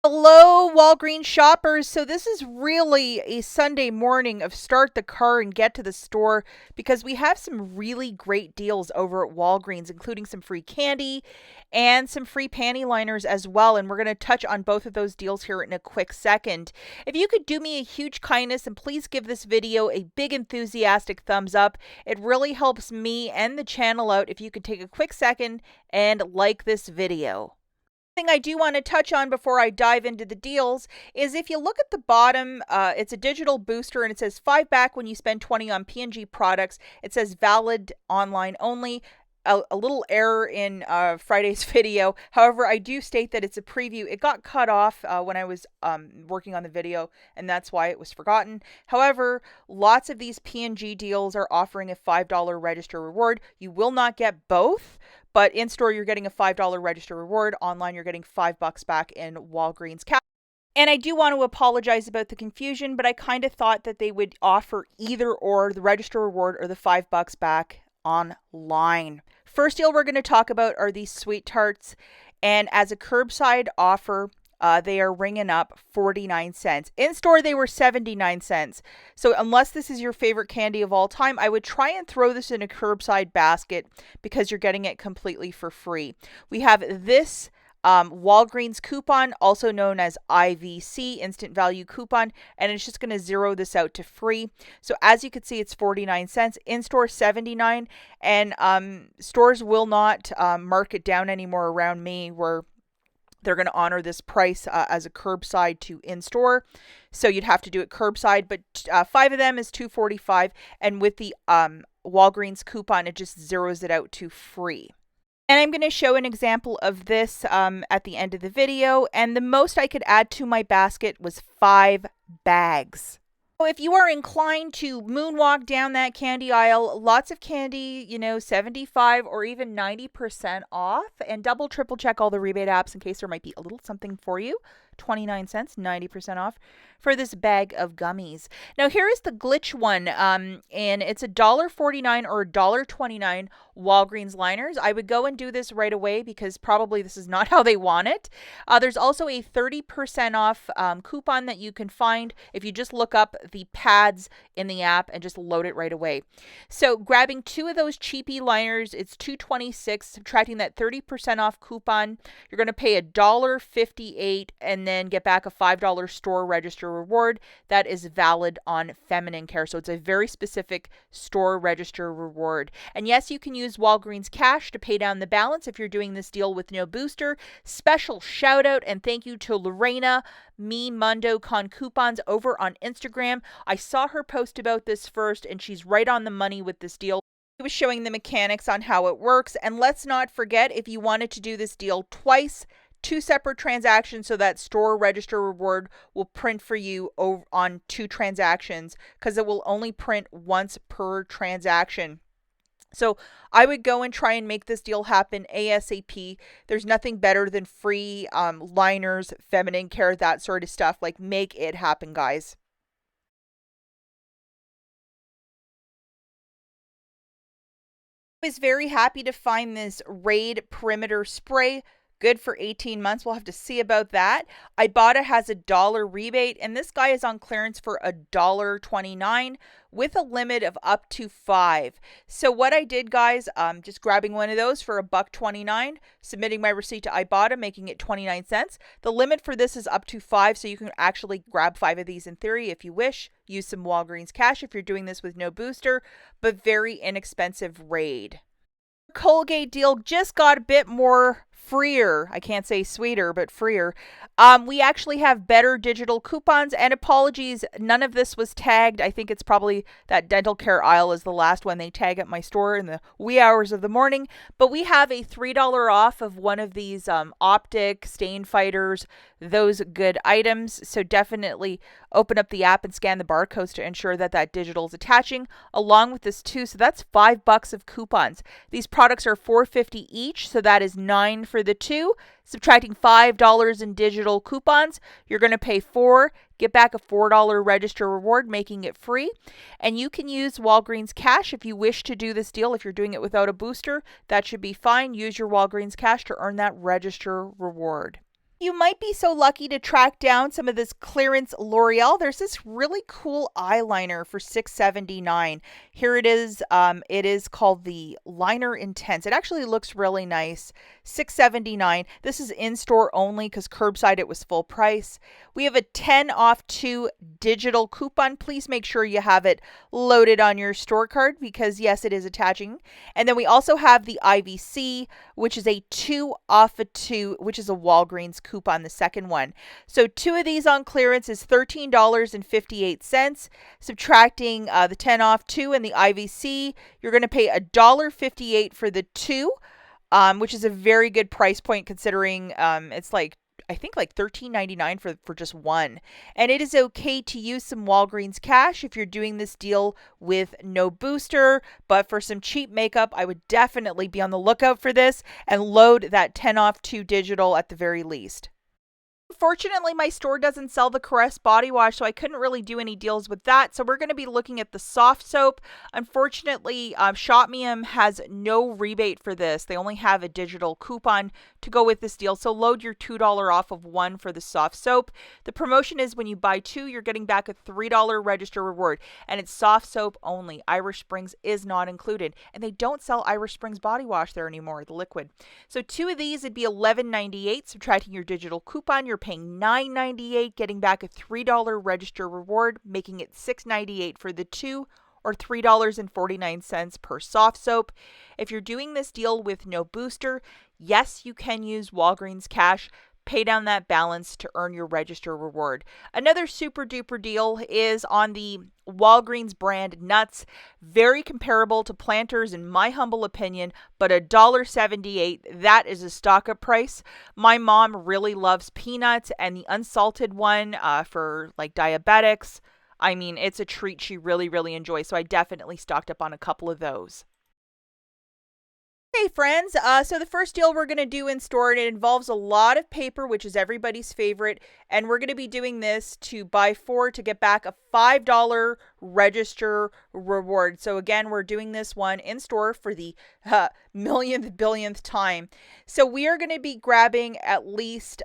Hello, Walgreens shoppers. So, this is really a Sunday morning of start the car and get to the store because we have some really great deals over at Walgreens, including some free candy and some free panty liners as well. And we're going to touch on both of those deals here in a quick second. If you could do me a huge kindness and please give this video a big enthusiastic thumbs up, it really helps me and the channel out if you could take a quick second and like this video. Thing I do want to touch on before I dive into the deals is if you look at the bottom, it's a digital booster and it says 5 back when you spend 20 on P&G products. It says valid online only. A little error in Friday's video. However, I do state that it's a preview. It got cut off when I was working on the video, and that's why it was forgotten. However, lots of these P&G deals are offering a $5 register reward. You will not get both, but in store you're getting a $5 register reward. Online you're getting $5 back in Walgreens cash. And I do want to apologize about the confusion, but I kind of thought that they would offer either or, the register reward or the $5 back online. First deal we're going to talk about are these sweet tarts, and as a curbside offer, they are ringing up 49 cents. In store, they were 79 cents. So unless this is your favorite candy of all time, I would try and throw this in a curbside basket because you're getting it completely for free. We have this Walgreens coupon, also known as IVC, Instant Value Coupon, and it's just going to zero this out to free. So as you can see, it's 49 cents, in-store 79, and stores will not mark it down anymore around me where they're going to honor this price as a curbside to in-store. So you'd have to do it curbside, but 5 of them is $2.45, and with the Walgreens coupon, it just zeroes it out to free. And I'm going to show an example of this at the end of the video. And the most I could add to my basket was 5 bags. So if you are inclined to moonwalk down that candy aisle, lots of candy, 75 or even 90% off. And double, triple check all the rebate apps in case there might be a little something for you. 29 cents, 90% off for this bag of gummies. Now here is the glitch one, and it's $1.49 or $1.29 Walgreens liners. I would go and do this right away because probably this is not how they want it. There's also a 30% off coupon that you can find if you just look up the pads in the app and just load it right away. So grabbing 2 of those cheapy liners, it's $2.26. Subtracting that 30% off coupon, you're going to pay $1.58 and then get back a $5 store register reward that is valid on feminine care. So it's a very specific store register reward. And yes, you can use Walgreens cash to pay down the balance if you're doing this deal with no booster. Special shout out and thank you to Lorena Me Mundo Con Coupons over on Instagram. I saw her post about this first and she's right on the money with this deal. She was showing the mechanics on how it works. And let's not forget, if you wanted to do this deal twice, 2 separate transactions, so that store register reward will print for you on 2 transactions because it will only print once per transaction. So I would go and try and make this deal happen ASAP. There's nothing better than free liners, feminine care, that sort of stuff. Like, make it happen, guys. I was very happy to find this Raid Perimeter Spray. Good for 18 months. We'll have to see about that. IBOTTA has a $1 rebate, and this guy is on clearance for $1.29 with a limit of up to 5. So what I did, guys, just grabbing one of those for $1.29, submitting my receipt to IBOTTA, making it 29 cents. The limit for this is up to 5, so you can actually grab 5 of these in theory if you wish. Use some Walgreens cash if you're doing this with no booster, but very inexpensive Raid. Colgate deal just got a bit more freer. I can't say sweeter, but freer. We actually have better digital coupons, and apologies, none of this was tagged. I think it's probably that dental care aisle is the last one they tag at my store in the wee hours of the morning. But we have a $3 off of one of these Optic, Stain Fighters, those good items. So definitely open up the app and scan the barcodes to ensure that that digital is attaching along with this too. So that's $5 of coupons. These products are $4.50 each, so that is $9 for the 2. Subtracting $5 in digital coupons, you're going to pay $4, get back a $4 register reward, making it free. And you can use Walgreens cash if you wish to do this deal. If you're doing it without a booster, that should be fine. Use your Walgreens cash to earn that register reward. You might be so lucky to track down some of this clearance L'Oreal. There's this really cool eyeliner for $6.79. Here it is. It is called the Liner Intense. It actually looks really nice. $6.79. This is in-store only because curbside it was full price. We have a 10 off 2 digital coupon. Please make sure you have it loaded on your store card because yes, it is attaching. And then we also have the IVC, which is a 2 off a 2, which is a Walgreens coupon, the second one. So 2 of these on clearance is $13.58. Subtracting the 10 off 2 and the IVC, you're going to pay $1.58 for the 2, which is a very good price point considering it's like I think like $13.99 for just one. And it is okay to use some Walgreens cash if you're doing this deal with no booster. But for some cheap makeup, I would definitely be on the lookout for this and load that 10 off 2 digital at the very least. Fortunately, my store doesn't sell the Caress body wash, so I couldn't really do any deals with that. So we're going to be looking at the soft soap. Unfortunately, Shopmium has no rebate for this. They only have a digital coupon to go with this deal. So load your $2 off of 1 for the soft soap. The promotion is when you buy 2, you're getting back a $3 register reward. And it's soft soap only. Irish Springs is not included. And they don't sell Irish Springs body wash there anymore, the liquid. So 2 of these would be $11.98. Subtracting your digital coupon, you're paying $9.98, getting back a $3 register reward, making it $6.98 for the 2 or $3.49 per soft soap. If you're doing this deal with no booster, yes, you can use Walgreens cash. Pay down that balance to earn your register reward. Another super duper deal is on the Walgreens brand nuts. Very comparable to Planters in my humble opinion, but $1.78. That is a stock up price. My mom really loves peanuts and the unsalted one for like diabetics. I mean, it's a treat she really, really enjoys. So I definitely stocked up on a couple of those. Hey friends, so the first deal we're going to do in store, and it involves a lot of paper, which is everybody's favorite, and we're going to be doing this to buy 4 to get back a $5 register reward. So again, we're doing this one in store for the millionth, billionth time. So we are going to be grabbing at least,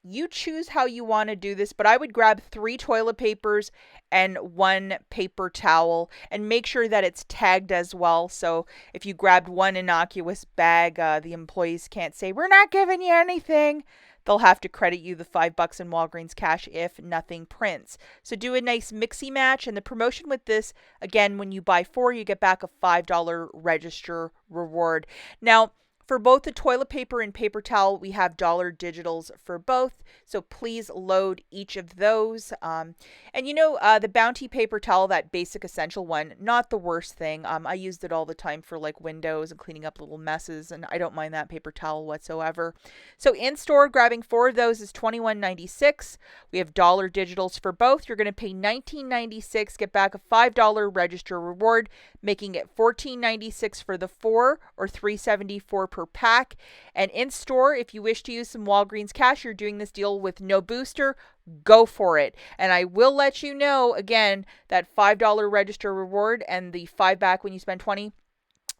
you choose how you want to do this, but I would grab 3 toilet papers and 1 paper towel, and make sure that it's tagged as well. So if you grabbed one innocuous bag, the employees can't say, "We're not giving you anything." They'll have to credit you the $5 in Walgreens cash if nothing prints. So do a nice mixy match. And the promotion with this, again, when you buy 4, you get back a $5 register reward. Now, for both the toilet paper and paper towel, we have dollar digitals for both. So please load each of those. And you know, the Bounty paper towel, that basic essential one, not the worst thing. I used it all the time for like windows and cleaning up little messes, and I don't mind that paper towel whatsoever. So in store, grabbing 4 of those is $21.96. We have dollar digitals for both. You're going to pay $19.96, get back a $5 register reward, making it $14.96 for the 4 or $3.74 per pack. And in store, if you wish to use some Walgreens cash, you're doing this deal with no booster, go for it. And I will let you know again that $5 register reward and the 5 back when you spend 20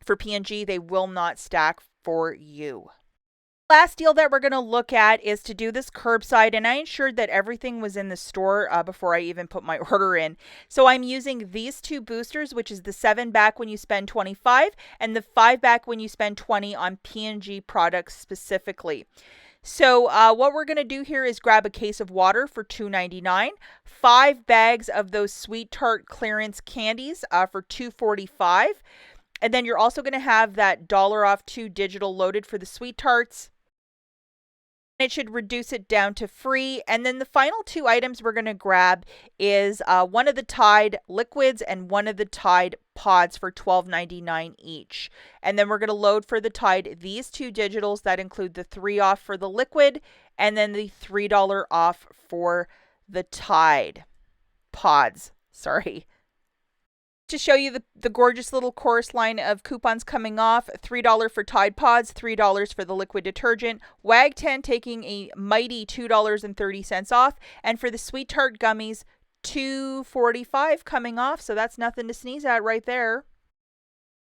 for P&G, they will not stack for you. Last deal that we're going to look at is to do this curbside, and I ensured that everything was in the store before I even put my order in. So I'm using these 2 boosters, which is the 7 back when you spend 25 and the 5 back when you spend 20 on P&G products specifically. So what we're going to do here is grab a case of water for $2.99, 5 bags of those Sweet Tart clearance candies for $2.45, and then you're also going to have that $1 off 2 digital loaded for the Sweet Tarts. It should reduce it down to free. And then the final 2 items we're going to grab is one of the Tide liquids and one of the Tide pods for $12.99 each. And then we're going to load for the Tide these 2 digitals that include the 3 off for the liquid and then the $3 off for the Tide pods. Sorry. To show you the gorgeous little chorus line of coupons coming off, $3 for Tide Pods, $3 for the liquid detergent, WAG 10 taking a mighty $2.30 off, and for the Sweet Tart gummies, $2.45 coming off, so that's nothing to sneeze at right there.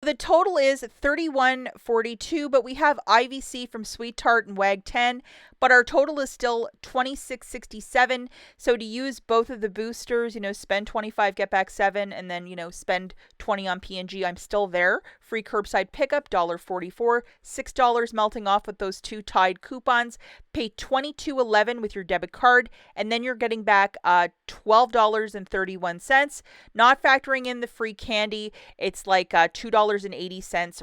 The total is 31.42, but we have IVC from Sweet Tart and Wag 10, but our total is still 26.67. So to use both of the boosters, spend 25, get back 7, and then, spend 20 on P&G, I'm still there. Free curbside pickup, $1.44, $6 melting off with those 2 Tide coupons. Pay $22.11 with your debit card, and then you're getting back $12.31. Not factoring in the free candy, it's like $2.80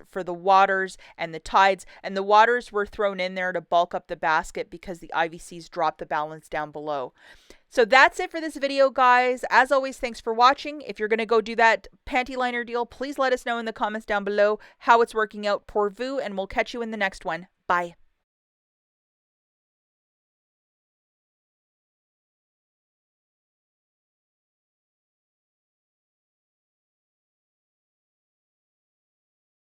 for the waters and the Tides. And the waters were thrown in there to bulk up the basket because the IVCs dropped the balance down below. So that's it for this video, guys. As always, thanks for watching. If you're going to go do that panty liner deal, please let us know in the comments down below how it's working out. Pour vous, and we'll catch you in the next one. Bye.